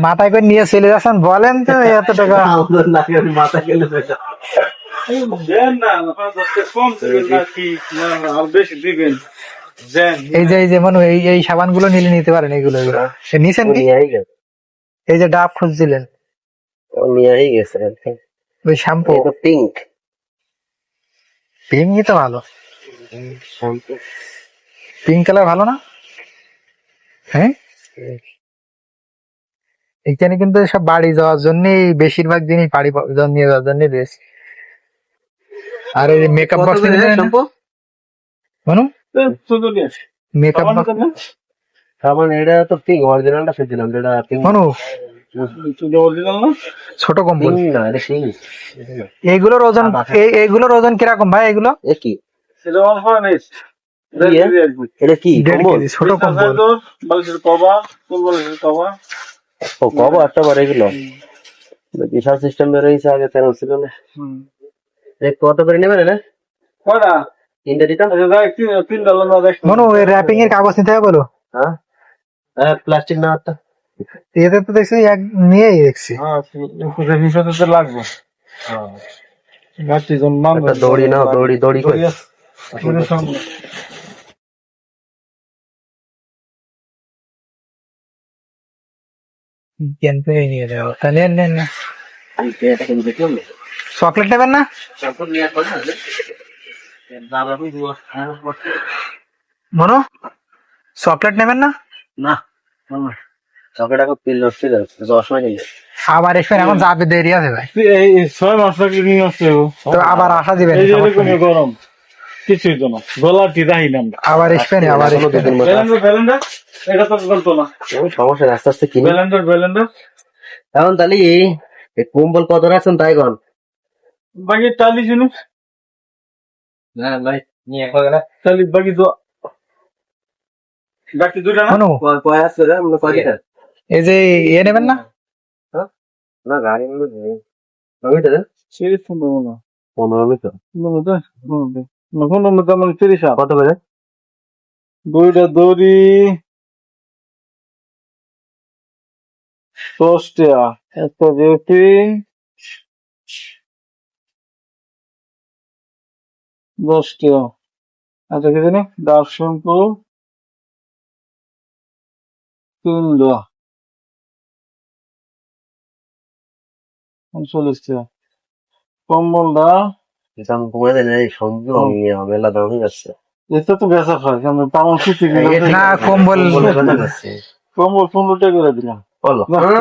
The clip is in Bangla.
মাথায় করে নিয়ে চলে যাচ্ছেন বলেন তো এত টাকা মাথায় গেলে দেন না, কম দিবেন না কি না আর বেশি দিবেন। দেন এই যে মানে এই সাবান গুলো নিলে নিতে পারেন এইগুলো নিছেন কি? এই যে ডাব খুঁজছিলেন নিয়েই গেছে ওই শ্যাম্পু পিঙ্ক পিঙ্কই তো ভালো, শ্যাম্পু পিঙ্ক কালার ভালো না? হ্যাঁ, এখানে কিন্তু সব বাড়ি যাওয়ার জন্য বেশিরভাগ জিনিস বাড়ি নিয়ে যাওয়ার জন্য বেশ। আর এই মেকআপ বক্স শ্যাম্পু মানু শুধু নিয়ে আসি। মেকআপ সাবান বক্স দেন না? সাবান এটা তো পিঙ্ক অরিজিনালটা ফেলছিলাম যেটা পিঙ্ক মানু শুধু original না? ছোট কম্বল পিঙ্ক না এটা পিঙ্ক এইগুলোর ওজন এইগুলোর ওজন কিরকম ভাই? এগুলো এ কি এটা one point eight। এটা কি 1.5 কম্বল কেজি ছোট কম্বল। বালিশের কভার, ফুল বালিশের কভার। ও কবে একটা বার এগুলো বিশাল সিস্টেম বেরোইছে আগে তেন ছিল না কত করে নেবেন এটা কয়টা? তিনটা দিতাম আচ্ছা দেখ, তিনটা লম্বা দেখ। মনু ওই র্যাপিং এর কাগজ নিতে হবে বলো। হ্যাঁ হ্যাঁ প্লাস্টিক না একটা এতে তো দেখছি এক নিয়েই দেখছি। হ্যাঁ, হিসাবে তো লাগবে। গাছটি যেমন মানবে। একটা দড়ি নাও দড়ি দড়ি কই দড়ির সঙ্গে। কেন পেয়ে নিয়ে যাও তাহলে নেন না। চকলেট নেবেন না? মনো চকলেট নেবেন না? না চকেট এখন পিল নষ্ট হয়ে যাচ্ছে 10 মাস হয়ে গেছে আবার এসবেন, এখন যাবে দেরি আছে ভাই, এই 6 মাস লাগলে নিয়ে আসতে হবে। তো আবার আসা দিবেন। এই যে এরকম গরম কিছুই তো না, গলাটি রাহি না আমরা। আবার এসবেন আবার এখনো আসবেন। 2-3 মাস ব্যালেন্ডার এটা তো গলতো না। সমস্যা আস্তে আস্তে কিনে ব্যালেন্ডার এখন তাহলে এই কম্বল কত রাখছেন তাই কোন বাকি টালি জিনিস না ভাই নিয়ে কয় না টালি বাকি তো বাকি দুটা না। মনু কয় আছে রে আমরা কয় দিটা এই যে নেবেন না? না গাড়ি মধ্যে নেই আমি তো সিরিজ ফোন দেবো না 15 মিটার কোন মতো আমার 30 কত করে দুইটা দড়ি 10 টাকা, একটা রেটিং 10 টাকা। আচ্ছা কি জানি ডাব শ্যাম্পু 3 টাকা 39 টাকা। কম্বলটা দাম কমে দেন এই সবজি মেলা দাম হয়ে যাচ্ছে এটা তো বেচা খায় আমরা পাউন্ড 50 না কম্বল কত যাচ্ছে কম্বল 15 টাকা করে দিলাম। বলো